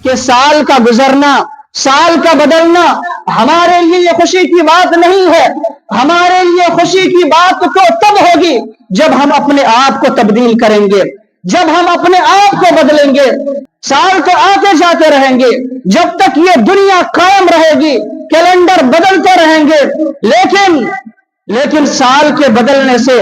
کہ سال کا گزرنا، سال کا بدلنا ہمارے لیے یہ خوشی کی بات نہیں ہے. ہمارے لیے خوشی کی بات تو تب ہوگی جب ہم اپنے آپ کو تبدیل کریں گے، جب ہم اپنے آپ کو بدلیں گے. سال تو آتے جاتے رہیں گے، جب تک یہ دنیا قائم رہے گی کیلنڈر بدلتے رہیں گے، لیکن سال کے بدلنے سے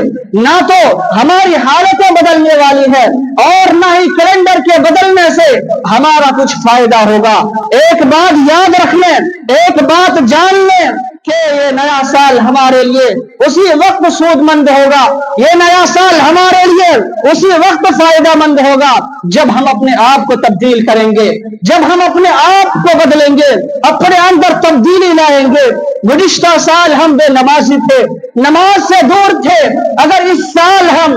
نہ تو ہماری حالتیں بدلنے والی ہے اور نہ ہی کیلنڈر کے بدلنے سے ہمارا کچھ فائدہ ہوگا. ایک بات یاد رکھ لیں، ایک بات جان لیں کہ یہ نیا سال ہمارے لیے اسی وقت سود مند ہوگا، یہ نیا سال ہمارے لیے اسی وقت فائدہ مند ہوگا جب ہم اپنے آپ کو تبدیل کریں گے، جب ہم اپنے آپ کو بدلیں گے، اپنے اندر تبدیلی لائیں گے. گزشتہ سال ہم بے نمازی تھے، نماز سے دور تھے. اگر اس سال ہم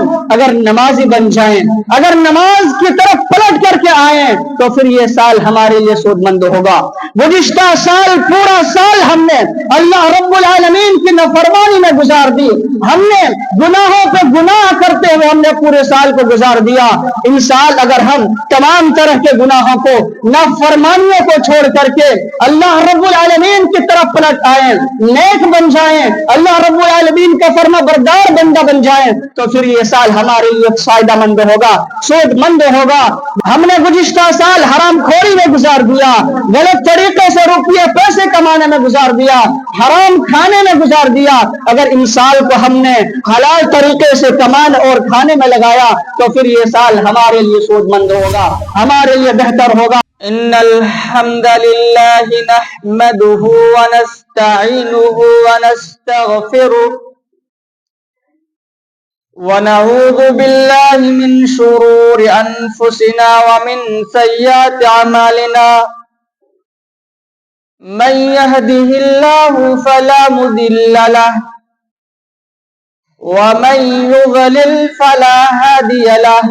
نمازی بن جائیں، اگر نماز کی طرف پلٹ کر کے آئیں تو پھر یہ سال ہمارے لیے سود مند ہوگا. گزشتہ سال پورا سال ہم نے اللہ رب العالمین کی نافرمانی میں گزار دی، ہم نے گناہوں پہ گناہ کرتے ہوئے ہم نے پورے سال کو گزار دیا. ان سال اگر ہم تمام طرح کے گناہوں کو، نافرمانیوں کو چھوڑ کر کے اللہ رب العالمین کی طرف پلٹ آئیں، نیک بن جائیں، اللہ رب العالمین کا فرما بردار بندہ بن جائیں تو پھر یہ سال ہمارے لیے فائدہ مند ہوگا، سود مند ہوگا. ہم نے گزشتہ سال حرام خوری میں گزار دیا، غلط طریقے سے روپیے پیسے کمانے میں گزار دیا، حرام کھانے میں گزار دیا. اگر ان سال کو ہم نے حلال طریقے سے کمانے اور کھانے میں لگایا تو پھر یہ سال ہمارے لیے سود مند ہوگا، ہمارے لیے بہتر ہوگا. ان الحمد لله نحمده ونستعينه ونستغفره ونعوذ بالله من شرور انفسنا ومن سيئات اعمالنا. من يهده الله فلا مضل له ومن يضلل فلا هادي له.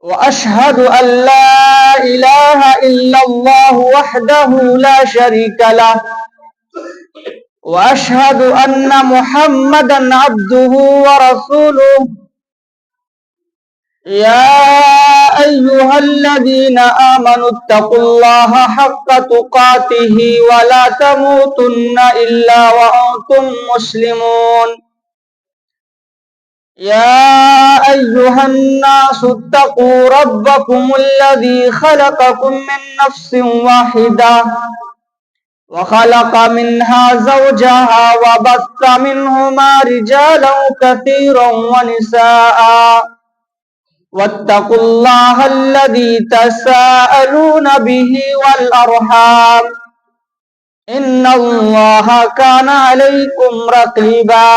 وأشهد أن لا إله إلا الله وحده لا شريك له وأشهد أن محمدا عبده ورسوله. يا أيها الذين آمنوا اتقوا الله حق تقاته ولا تموتن إلا وأنتم مسلمون. يا أيها الناس اتقوا ربكم الذي خلقكم من نفس واحدة وخلق منها زوجها وبث منهما رجالا كثيرا ونساء. واتقوا الله الذي تساءلون به والأرحام إن الله كان عليكم رقيبا.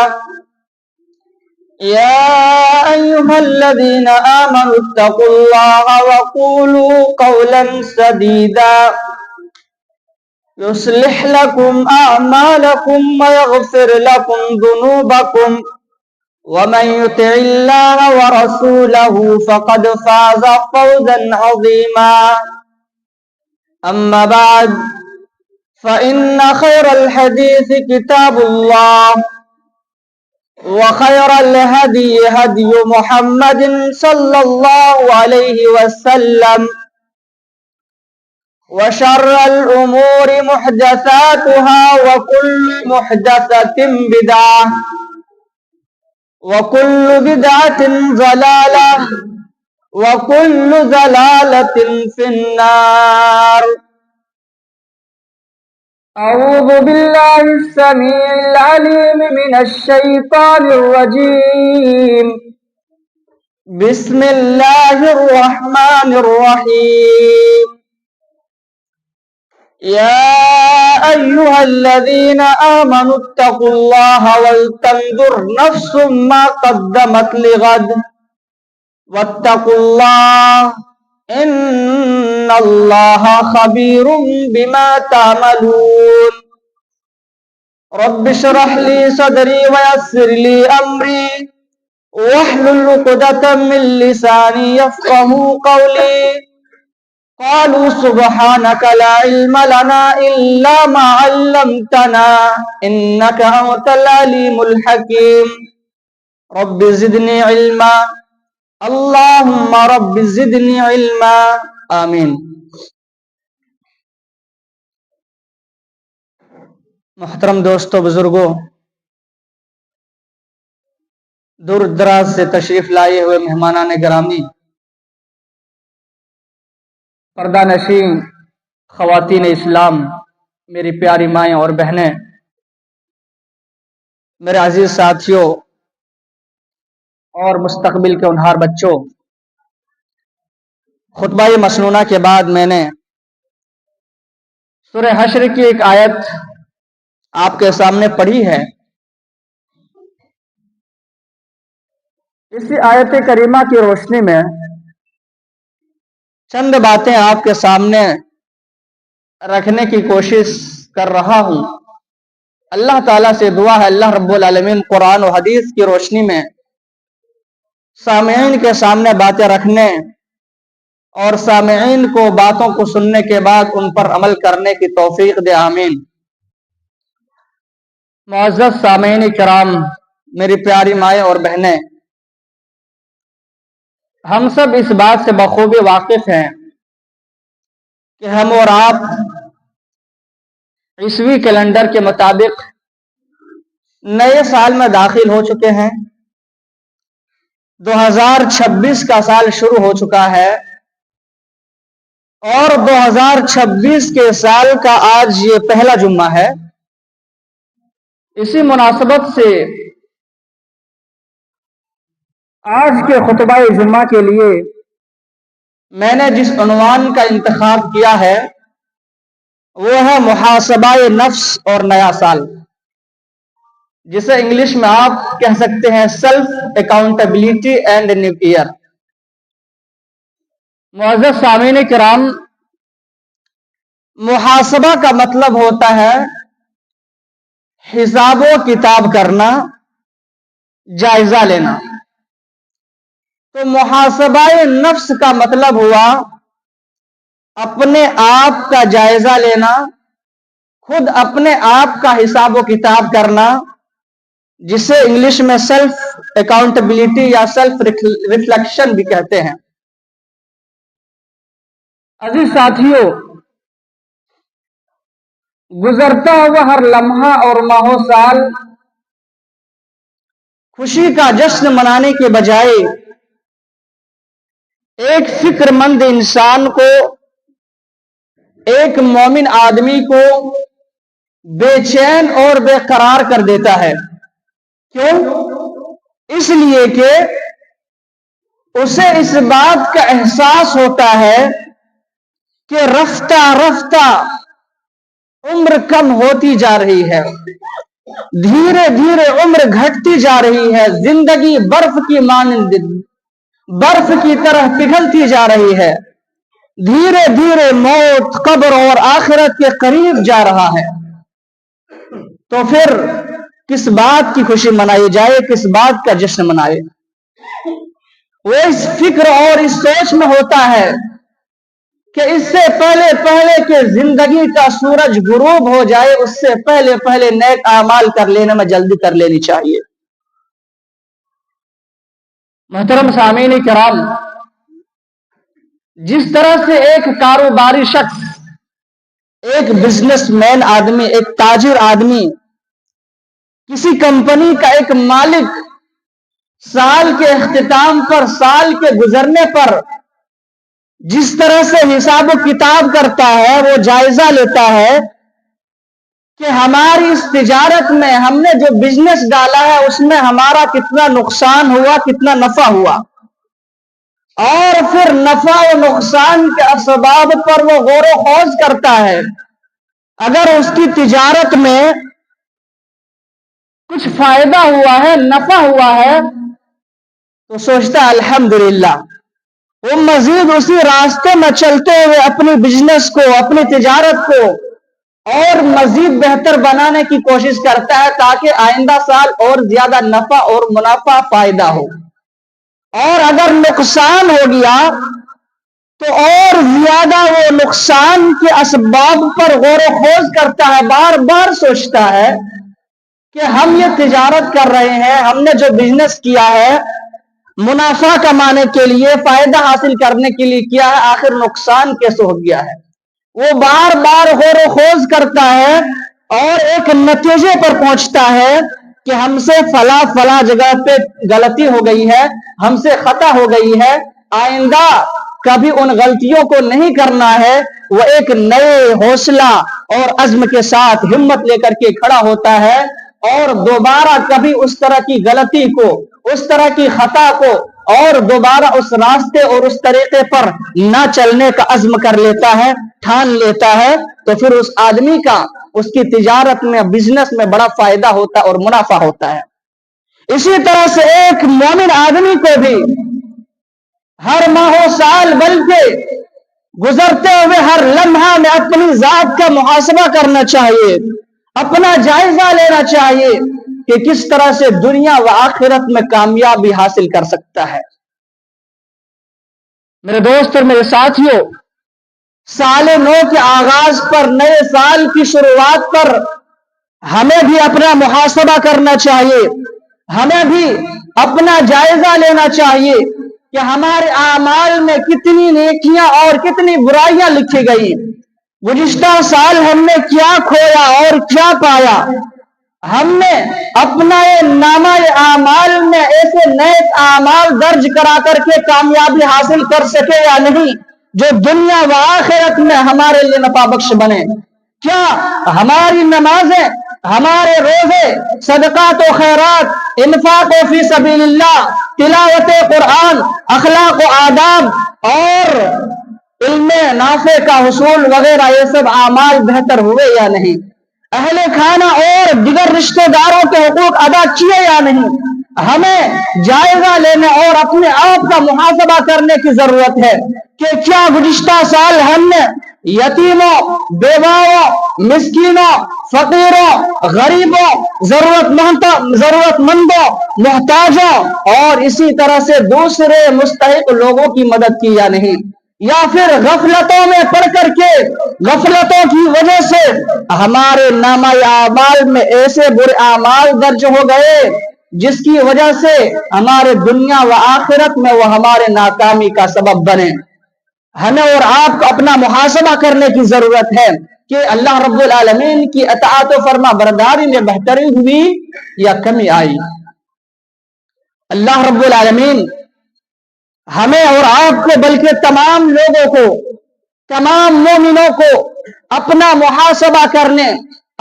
يا أيها الذين آمنوا اتقوا الله وقولوا قولا سديدا يصلح لكم أعمالكم ويغفر لكم ذنوبكم ومن يطع الله ورسوله فقد فاز فوزا عظيما. أما بعد فإن خير الحديث كتاب الله وخير الهدي هدي محمد صلى الله عليه وسلم وشر الأمور محدثاتها وكل محدثة بدعة وكل بدعة ضلالة وكل ضلالة في النار. أعوذ بالله السميع العليم من الشيطان الرجيم. بسم الله الرحمن الرحيم. يا أيها الذين آمنوا اتقوا الله ولتنظر نفس ما قدمت لغد واتقوا الله إن الله خبير بما تعملون. رب اشرح لي صدري ويسر لي أمري واحلل عقدة من لساني يفقهوا قولي. قالوا سبحانك لا علم لنا إلا ما علمتنا إنك أنت العليم الحكيم. رب زدني علما اللهم رب زدني علما. آمين. محترم دوستوں، بزرگوں، دور دراز سے تشریف لائے ہوئے مہمانان گرامی، پردہ نشین خواتین اسلام، میری پیاری مائیں اور بہنیں، میرے عزیز ساتھیوں اور مستقبل کے ہونہار بچوں، خطبہ مسنونہ کے بعد میں نے سورہ حشر کی ایک آیت آپ کے سامنے پڑھی ہے۔ اسی آیت کریمہ کی روشنی میں چند باتیں آپ کے سامنے رکھنے کی کوشش کر رہا ہوں۔ اللہ تعالیٰ سے دعا ہے اللہ رب العالمین قرآن و حدیث کی روشنی میں سامعین کے سامنے باتیں رکھنے اور سامعین کو باتوں کو سننے کے بعد ان پر عمل کرنے کی توفیق دے، آمین۔ معزز سامعین کرام، میری پیاری مائیں اور بہنیں، ہم سب اس بات سے بخوبی واقف ہیں کہ ہم اور آپ عیسوی کیلنڈر کے مطابق نئے سال میں داخل ہو چکے ہیں۔ 2026 کا سال شروع ہو چکا ہے اور 2026 کے سال کا آج یہ پہلا جمعہ ہے۔ اسی مناسبت سے آج کے خطبہ جمعہ کے لیے میں نے جس عنوان کا انتخاب کیا ہے وہ ہے محاسبہ نفس اور نیا سال، جسے انگلش میں آپ کہہ سکتے ہیں self accountability and new year. معزز سامعین کرام، محاسبہ کا مطلب ہوتا ہے حساب و کتاب کرنا، جائزہ لینا۔ تو محاسبہ نفس کا مطلب ہوا اپنے آپ کا جائزہ لینا، خود اپنے آپ کا حساب و کتاب کرنا، جسے انگلش میں سیلف اکاؤنٹیبلٹی یا سیلف ریفلیکشن بھی کہتے ہیں۔ عزیز ساتھیوں، گزرتا ہوا ہر لمحہ اور ماہ و سال خوشی کا جشن منانے کے بجائے ایک فکر مند انسان کو، ایک مومن آدمی کو بے چین اور بے قرار کر دیتا ہے۔ کیوں؟ اس لیے کہ اسے اس بات کا احساس ہوتا ہے کہ رفتہ رفتہ عمر کم ہوتی جا رہی ہے، دھیرے دھیرے عمر گھٹتی جا رہی ہے، زندگی برف کی مانند برف کی طرح پگھلتی جا رہی ہے، دھیرے دھیرے موت، قبر اور آخرت کے قریب جا رہا ہے۔ تو پھر کس بات کی خوشی منائی جائے، کس بات کا جشن منائے؟ وہ اس فکر اور اس سوچ میں ہوتا ہے کہ اس سے پہلے کہ زندگی کا سورج غروب ہو جائے، اس سے پہلے نیک اعمال کر لینے میں جلدی کر لینی چاہیے۔ محترم سامعین کرام، جس طرح سے ایک کاروباری شخص، ایک بزنس مین آدمی، ایک تاجر آدمی، کسی کمپنی کا ایک مالک سال کے اختتام پر، سال کے گزرنے پر جس طرح سے حساب و کتاب کرتا ہے، وہ جائزہ لیتا ہے کہ ہماری اس تجارت میں ہم نے جو بزنس ڈالا ہے اس میں ہمارا کتنا نقصان ہوا، کتنا نفع ہوا، اور پھر نفع و نقصان کے اسباب پر وہ غور و خوض کرتا ہے۔ اگر اس کی تجارت میں کچھ فائدہ ہوا ہے، نفع ہوا ہے، تو سوچتا ہے الحمدللہ، وہ مزید اسی راستے میں چلتے ہوئے اپنی بزنس کو، اپنی تجارت کو اور مزید بہتر بنانے کی کوشش کرتا ہے تاکہ آئندہ سال اور زیادہ نفع اور منافع فائدہ ہو۔ اور اگر نقصان ہو گیا تو اور زیادہ وہ نقصان کے اسباب پر غور و خوض کرتا ہے، بار بار سوچتا ہے کہ ہم یہ تجارت کر رہے ہیں، ہم نے جو بزنس کیا ہے منافع کمانے کے لیے، فائدہ حاصل کرنے کے لیے کیا ہے، آخر نقصان کیسے ہو گیا ہے؟ وہ بار بار غور و خوض کرتا ہے اور ایک نتیجے پر پہنچتا ہے کہ ہم سے فلاں جگہ پہ غلطی ہو گئی ہے، ہم سے خطا ہو گئی ہے، آئندہ کبھی ان غلطیوں کو نہیں کرنا ہے، وہ ایک نئے حوصلہ اور عزم کے ساتھ ہمت لے کر کے کھڑا ہوتا ہے اور دوبارہ کبھی اس طرح کی غلطی کو، اس طرح کی خطا کو اور دوبارہ اس راستے اور اس طریقے پر نہ چلنے کا عزم کر لیتا ہے، ٹھان لیتا ہے، تو پھر اس آدمی کا اس کی تجارت میں، بزنس میں بڑا فائدہ ہوتا ہے اور منافع ہوتا ہے۔ اسی طرح سے ایک مومن آدمی کو بھی ہر ماہ و سال بلکہ گزرتے ہوئے ہر لمحہ میں اپنی ذات کا محاسبہ کرنا چاہیے، اپنا جائزہ لینا چاہیے کہ کس طرح سے دنیا و آخرت میں کامیابی حاصل کر سکتا ہے۔ میرے دوست اور میرے ساتھیوں، سال نو کے آغاز پر، نئے سال کی شروعات پر ہمیں بھی اپنا محاسبہ کرنا چاہیے، ہمیں بھی اپنا جائزہ لینا چاہیے کہ ہمارے اعمال میں کتنی نیکیاں اور کتنی برائیاں لکھی گئی، گزشتہ سال ہم نے کیا کھویا اور کیا پایا، ہم نے اپنا نامہ اعمال میں ایسے نئے اعمال درج کرا کر کے کامیابی حاصل کر سکے یا نہیں جو دنیا و آخرت میں ہمارے لیے نفع بخش بنے۔ کیا ہماری نمازیں، ہمارے روزے، صدقات و خیرات، انفاق فی سبیل اللہ، تلاوت قرآن، اخلاق و آداب اور علم نافع کا حصول وغیرہ یہ سب اعمال بہتر ہوئے یا نہیں؟ اہل خانہ اور دیگر رشتہ داروں کے حقوق ادا کیے یا نہیں؟ ہمیں جائزہ لینے اور اپنے آپ کا محاسبہ کرنے کی ضرورت ہے کہ کیا گزشتہ سال ہم نے یتیموں، بیواؤں، مسکینوں، فقیروں، غریبوں، ضرورت مندوں، محتاجوں اور اسی طرح سے دوسرے مستحق لوگوں کی مدد کی یا نہیں؟ یا پھر غفلتوں میں پڑ کر کے، غفلتوں کی وجہ سے ہمارے نامہ اعمال میں ایسے برے اعمال درج ہو گئے جس کی وجہ سے ہمارے دنیا و آخرت میں وہ ہمارے ناکامی کا سبب بنے۔ ہمیں اور آپ کو اپنا محاسبہ کرنے کی ضرورت ہے کہ اللہ رب العالمین کی اطاعت و فرما برداری میں بہتری ہوئی یا کمی آئی۔ اللہ رب العالمین ہمیں اور آپ کو بلکہ تمام لوگوں کو، تمام مومنوں کو اپنا محاسبہ کرنے،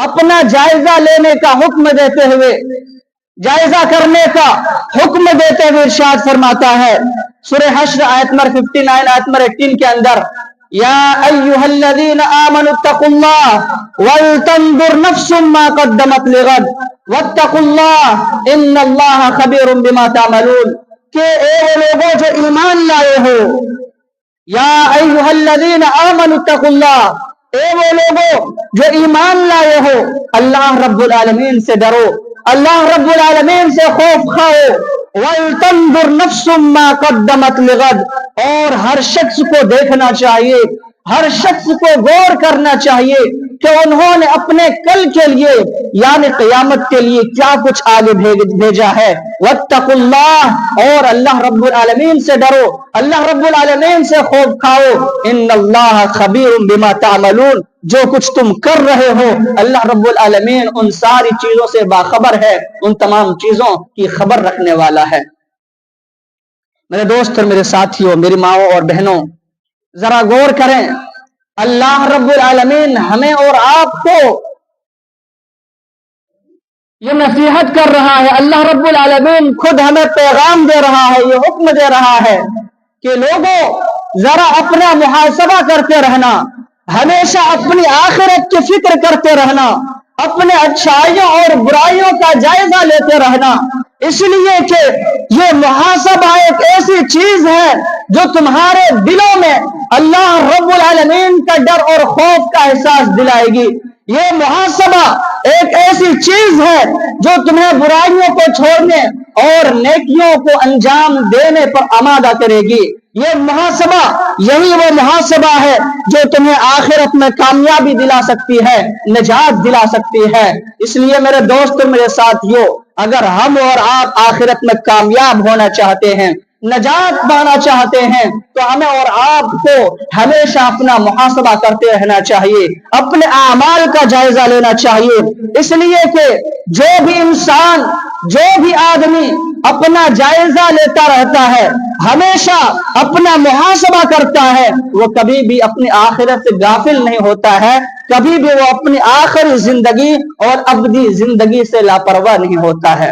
اپنا جائزہ لینے کا حکم دیتے ہوئے، جائزہ کرنے کا حکم دیتے ہوئے ارشاد فرماتا ہے سورہ حشر آیت نمبر 59 آیت نمبر 18 کے اندر، یا ایھا الذین آمنوا اتقوا اللہ ولتنظر نفس ما قدمت لغد واتقوا اللہ ان اللہ خبیر بما تعملون، کہ اے وہ لوگوں جو ایمان لائے ہو، یا ایھا الذین آمنوا اتقوا اللہ، اے وہ لوگوں جو ایمان لائے ہو، اللہ رب العالمین سے ڈرو، اللہ رب العالمین سے خوف کھاؤ، وَلْتَنْظُرْ نَفْسٌ مَّا قَدَّمَتْ لِغَدٍ، اور ہر شخص کو دیکھنا چاہیے، ہر شخص کو غور کرنا چاہیے کہ انہوں نے اپنے کل کے لیے یعنی قیامت کے لیے کیا کچھ آگے بھیجا ہے۔ وَاتَّقُوا اللَّهَ، اور اللہ رب العالمین سے ڈرو، اللہ رب العالمین سے خوف کھاؤ، ان اللہ خبیر بما تعملون، جو کچھ تم کر رہے ہو اللہ رب العالمین ان ساری چیزوں سے باخبر ہے، ان تمام چیزوں کی خبر رکھنے والا ہے۔ میرے دوست اور میرے ساتھیوں، میری ماؤں اور بہنوں، ذرا غور کریں، اللہ رب العالمین ہمیں اور آپ کو یہ نصیحت کر رہا ہے، اللہ رب العالمین خود ہمیں پیغام دے رہا ہے، یہ حکم دے رہا ہے کہ لوگوں ذرا اپنا محاسبہ کرتے رہنا، ہمیشہ اپنی آخرت کی فکر کرتے رہنا، اپنے اچھائیوں اور برائیوں کا جائزہ لیتے رہنا، اس لیے کہ یہ محاسبہ ایک ایسی چیز ہے جو تمہارے دلوں میں اللہ رب العالمین کا ڈر اور خوف کا احساس دلائے گی۔ یہ محاسبہ ایک ایسی چیز ہے جو تمہیں برائیوں کو چھوڑنے اور نیکیوں کو انجام دینے پر آمادہ کرے گی۔ یہ محاسبہ، یہی وہ محاسبہ ہے جو تمہیں آخرت میں کامیابی دلا سکتی ہے، نجات دلا سکتی ہے۔ اس لیے میرے دوست اور میرے ساتھیوں، اگر ہم اور آپ آخرت میں کامیاب ہونا چاہتے ہیں، نجات پانا چاہتے ہیں تو ہمیں اور آپ کو ہمیشہ اپنا محاسبہ کرتے رہنا چاہیے، اپنے اعمال کا جائزہ لینا چاہیے، اس لیے کہ جو بھی انسان، جو بھی آدمی اپنا جائزہ لیتا رہتا ہے، ہمیشہ اپنا محاسبہ کرتا ہے، وہ کبھی بھی اپنی آخرت سے غافل نہیں ہوتا ہے، کبھی بھی وہ اپنی آخری زندگی اور ابدی زندگی سے لاپرواہ نہیں ہوتا ہے،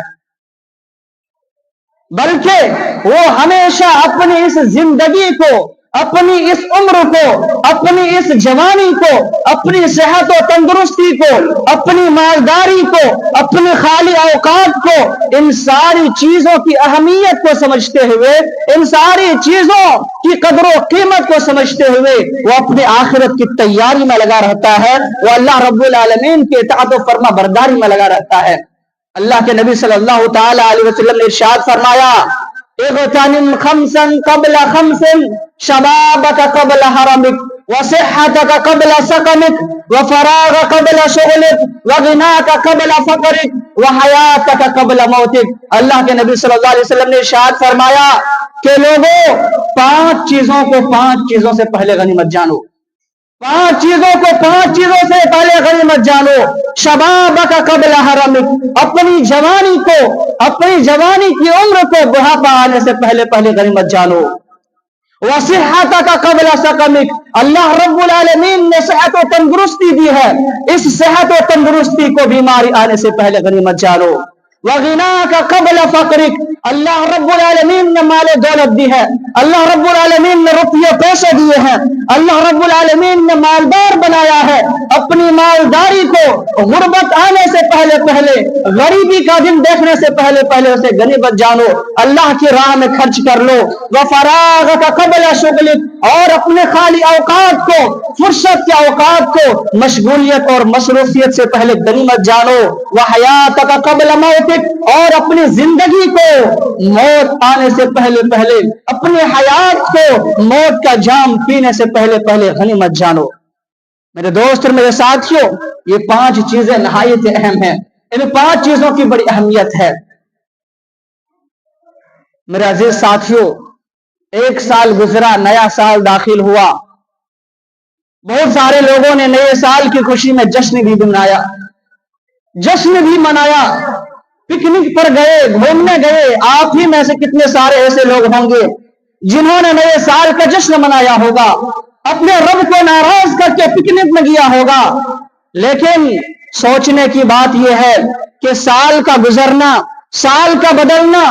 بلکہ وہ ہمیشہ اپنی اس زندگی کو، اپنی اس عمر کو، اپنی اس جوانی کو، اپنی صحت و تندرستی کو، اپنی مالداری کو، اپنی خالی اوقات کو، ان ساری چیزوں کی اہمیت کو سمجھتے ہوئے، ان ساری چیزوں کی قدر و قیمت کو سمجھتے ہوئے وہ اپنی آخرت کی تیاری میں لگا رہتا ہے، وہ اللہ رب العالمین کے اطاعت و فرما برداری میں لگا رہتا ہے۔ اللہ کے نبی صلی اللہ تعالی علیہ وسلم نے ارشاد فرمایا، اغتنم خمسا قبل خمس، شبابك قبل حرمك، وصحتك قبل سقمك، وفراغك قبل شغلك، وغناك قبل فقرك، وحياتك قبل موتك۔ اللہ کے نبی صلی اللہ علیہ وسلم نے ارشاد فرمایا کہ لوگوں، 5 چیزوں کو 5 چیزوں سے پہلے غنیمت جانو، 5 چیزوں کو 5 چیزوں سے پہلے غنیمت جانو۔ شبابک قبل حرمک، اپنی جوانی کو، اپنی جوانی کی عمر کو بڑھاپا آنے سے پہلے غنیمت جانو۔ وصحتک قبل سقمک، اللہ رب العالمین نے صحت و تندرستی دی ہے، اس صحت و تندرستی کو بیماری آنے سے پہلے غنیمت جانو۔ وغناک قبل فقرک، اللہ رب العالمین نے مال دولت دی ہے، اللہ رب العالمین نے روپیے پیسے دیے ہیں، اللہ رب العالمین نے مالدار بنایا ہے، اپنی مالداری کو غربت آنے سے پہلے غریبی کا دن دیکھنے سے پہلے اسے غنیمت جانو، اللہ کی راہ میں خرچ کر لو۔ وفراغک قبل شغلک، اور اپنے خالی اوقات کو، فرصت کے اوقات کو مشغولیت اور مصروفیت سے پہلے غنیمت جانو۔ وحیاتک قبل موتک، اور اپنی زندگی کو موت آنے سے پہلے اپنی حیات کو موت کا جام پینے سے پہلے غنیمت جانو۔ میرے دوست اور میرے ساتھیوں، یہ 5 چیزیں نہایت اہم ہیں، ان 5 چیزوں کی بڑی اہمیت ہے۔ میرے عزیز ساتھیوں، 1 سال گزرا، نیا سال داخل ہوا، بہت سارے لوگوں نے نئے سال کی خوشی میں جشن بھی منایا، پکنک پر گئے، گھومنے گئے۔ آپ ہی میں سے کتنے سارے ایسے لوگ ہوں گے جنہوں نے نئے سال کا جشن منایا ہوگا، اپنے رب کو ناراض کر کے پکنک میں گیا ہوگا۔ لیکن سوچنے کی بات یہ ہے کہ سال کا گزرنا، سال کا بدلنا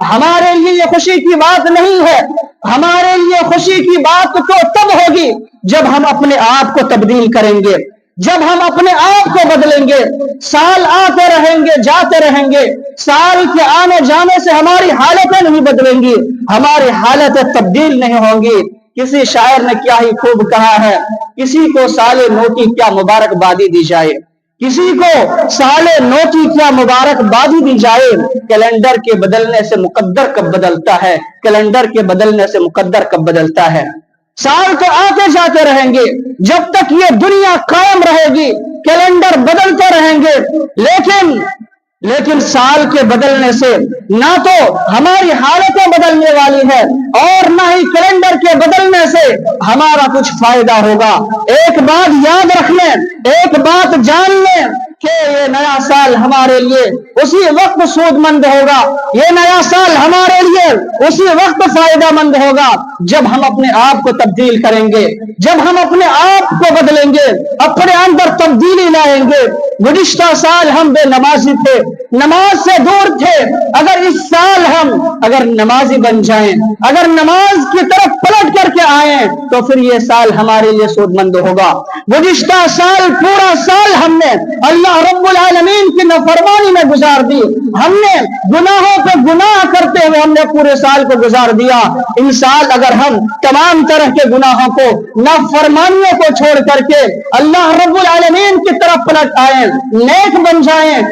ہمارے لیے یہ خوشی کی بات نہیں ہے۔ ہمارے لیے خوشی کی بات تو تب ہوگی جب ہم اپنے آپ کو تبدیل کریں گے، جب ہم اپنے آپ کو بدلیں گے۔ سال آتے رہیں گے، جاتے رہیں گے، سال کے آنے جانے سے ہماری حالتیں نہیں بدلیں گی، ہماری حالتیں تبدیل نہیں ہوں گی۔ کسی شاعر نے کیا ہی خوب کہا ہے، کسی کو سال نو کی کیا مبارکبادی دی جائے، کسی کو سال نو کی کیا مبارکبادی دی جائے۔ کیلنڈر کے بدلنے سے مقدر کب بدلتا ہے، کیلنڈر کے بدلنے سے مقدر کب بدلتا ہے۔ سال تو آتے جاتے رہیں گے، جب تک یہ دنیا قائم رہے گی کیلنڈر بدلتے رہیں گے، لیکن سال کے بدلنے سے نہ تو ہماری حالتیں بدلنے والی ہے اور نہ ہی کیلنڈر کے بدلنے سے ہمارا کچھ فائدہ ہوگا۔ ایک بات یاد رکھ لیں، ایک بات جان لیں کہ یہ نیا سال ہمارے لیے اسی وقت سود مند ہوگا، یہ نیا سال ہمارے لیے اسی وقت فائدہ مند ہوگا جب ہم اپنے آپ کو تبدیل کریں گے، جب ہم اپنے آپ کو بدلیں گے، اپنے اندر تبدیلی لائیں گے۔ گزشتہ سال ہم بے نمازی تھے، نماز سے دور تھے، اگر اس سال ہم نمازی بن جائیں، اگر نماز کی طرف پلٹ کر کے آئیں تو پھر یہ سال ہمارے لیے سود مند ہوگا۔ گزشتہ سال پورا سال ہم نے اللہ رب العالمین کی نافرمانی میں گزار دی، ہم نے گناہوں پہ گناہ کرتے ہوئے ہم نے پورے سال کو گزار دیا۔ ان سال اگر ہم تمام طرح کے گناہوں کو، نافرمانیوں کو چھوڑ کر کے اللہ رب العالمین کی طرف پلٹ آئیں، نیک بن جائیں،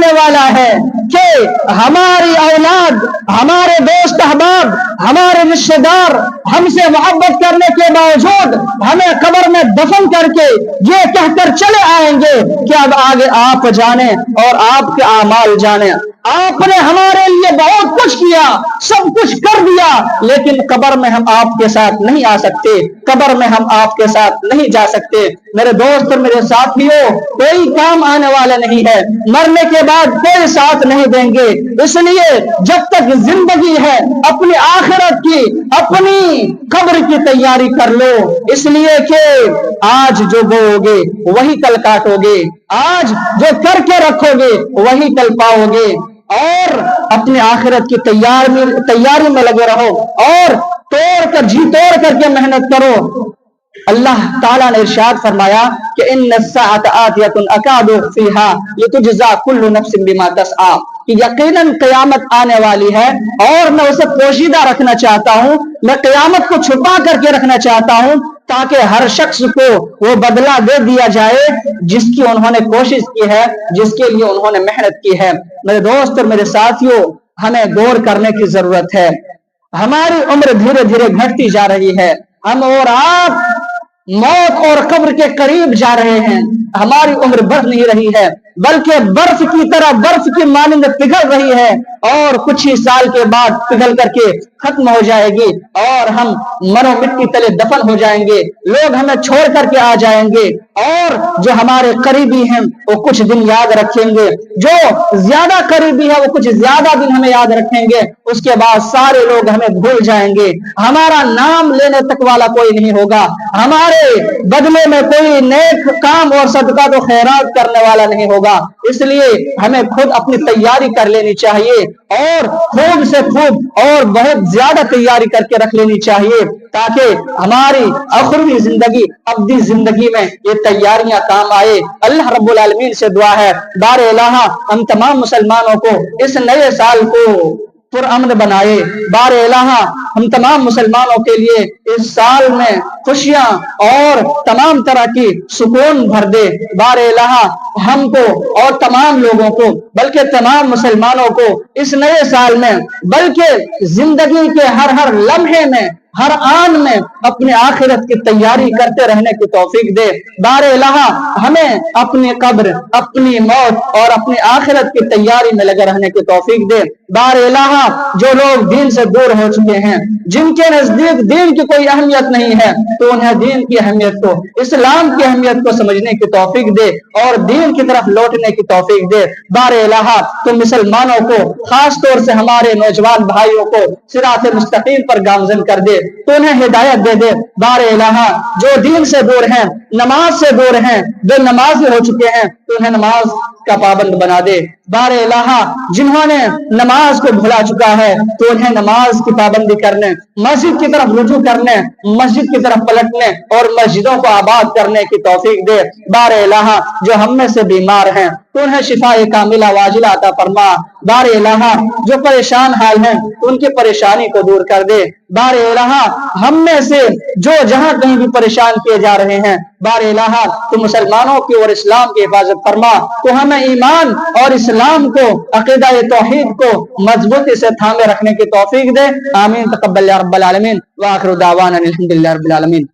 آنے والا ہے کہ ہماری اولاد، ہمارے دوست احباب، ہمارے رشتے دار ہم سے محبت کرنے کے باوجود ہمیں قبر میں دفن کر کے یہ کہہ کر چلے آئیں گے کہ اب آگے آپ جانیں اور آپ کے اعمال جانیں، آپ نے ہمارے لیے بہت کچھ کیا، سب کچھ کر دیا، لیکن قبر میں ہم آپ کے ساتھ نہیں آ سکتے، قبر میں ہم آپ کے ساتھ نہیں جا سکتے۔ میرے دوست اور میرے ساتھیوں، کوئی کام آنے والا نہیں ہے، مرنے کے بعد کوئی ساتھ نہیں دیں گے، اس لیے جب تک زندگی ہے اپنی آخرت کی، اپنی قبر کی تیاری کر لو، اس لیے کہ آج جو بو گے وہی کل کاٹو گے، آج جو کر کے رکھو گے وہی کل پاؤ گے، اور اپنی آخرت کی تیاری میں لگے رہو اور جی توڑ کر کے محنت کرو۔ اللہ تعالیٰ نے ارشاد فرمایا کہ ان الساعۃ آتیۃ اکاد اخفیها لتجزا کل نفس بما تسعی، کہ یقیناً قیامت آنے والی ہے اور میں اسے پوشیدہ رکھنا چاہتا ہوں، میں قیامت کو چھپا کر کے رکھنا چاہتا ہوں تاکہ ہر شخص کو وہ بدلہ دے دیا جائے جس کی انہوں نے کوشش کی ہے، جس کے لیے انہوں نے محنت کی ہے۔ میرے دوست اور میرے ساتھیوں، ہمیں غور کرنے کی ضرورت ہے۔ ہماری عمر دھیرے دھیرے گھٹتی جا رہی ہے، ہم اور آپ موت اور قبر کے قریب جا رہے ہیں، ہماری عمر بڑھ نہیں رہی ہے بلکہ برف کی طرح، برف کی مانند پگھل رہی ہے اور کچھ ہی سال کے بعد پگھل کر کے ختم ہو جائے گی اور ہم مرو مٹی تلے دفن ہو جائیں گے، لوگ ہمیں چھوڑ کر کے آ جائیں گے، اور جو ہمارے قریبی ہیں وہ کچھ دن یاد رکھیں گے، جو زیادہ قریبی ہے وہ کچھ زیادہ دن ہمیں یاد رکھیں گے، اس کے بعد سارے لوگ ہمیں بھول جائیں گے، ہمارا نام لینے تک والا کوئی نہیں ہوگا، ہمارے بدلے میں کوئی نیک کام اور صدقہ و خیرات کرنے والا نہیں ہوگا۔ اس لیے ہمیں خود اپنی تیاری کر لینی چاہیے اور خوب سے خوب اور بہت زیادہ تیاری کر کے رکھ لینی چاہیے تاکہ ہماری اخروی زندگی، ابدی زندگی میں یہ تیاریاں کام آئے۔ اللہ رب العالمین سے دعا ہے بار الہ ہم تمام مسلمانوں کو اس نئے سال کو پرامن بنائے، بار الہ ہم تمام مسلمانوں کے لیے اس سال میں خوشیاں اور تمام طرح کی سکون بھر دے، بار الہ ہم کو اور تمام لوگوں کو بلکہ تمام مسلمانوں کو اس نئے سال میں بلکہ زندگی کے ہر لمحے میں، ہر آن میں اپنی آخرت کی تیاری کرتے رہنے کی توفیق دے، بار الہ ہمیں اپنی قبر، اپنی موت اور اپنی آخرت کی تیاری میں لگے رہنے کی توفیق دے، بار الہ جو لوگ دین سے دور ہو چکے ہیں، جن کے نزدیک دین کی کوئی اہمیت نہیں ہے، تو انہیں دین کی اہمیت کو، اسلام کی اہمیت کو سمجھنے کی توفیق دے اور دین کی طرف لوٹنے کی توفیق دے، بار الہ تو مسلمانوں کو، خاص طور سے ہمارے نوجوان بھائیوں کو صراط مستقیم پر گامزن کر دے، تو انہیں ہدایت دے دے، بار الہ جو دین سے دور ہیں، نماز سے دور ہیں، جو نمازی ہو چکے ہیں، تو انہیں نماز کا پابند بنا دے، بار الہ جنہوں نے نماز کو بھلا چکا ہے تو انہیں نماز کی پابندی کرنے، مسجد کی طرف رجوع کرنے، مسجد کی طرف پلٹنے اور مسجدوں کو آباد کرنے کی توفیق دے، بار الہ جو ہم میں سے بیمار ہیں تو انہیں شفاء کاملہ واجلہ عطا فرما، بار الہ جو پریشان حال ہیں ان کی پریشانی کو دور کر دے، بار الہ ہم میں سے جو جہاں کہیں بھی پریشان کیے جا رہے ہیں، بار الہ تو مسلمانوں کی اور اسلام کی حفاظت فرما، تو ہمیں ایمان اور اسلام کو، عقیدہ توحید کو مضبوطی سے تھامے رکھنے کی توفیق دے، آمین تقبل یا رب العالمین، وآخر دعوانا الحمدللہ رب العالمین۔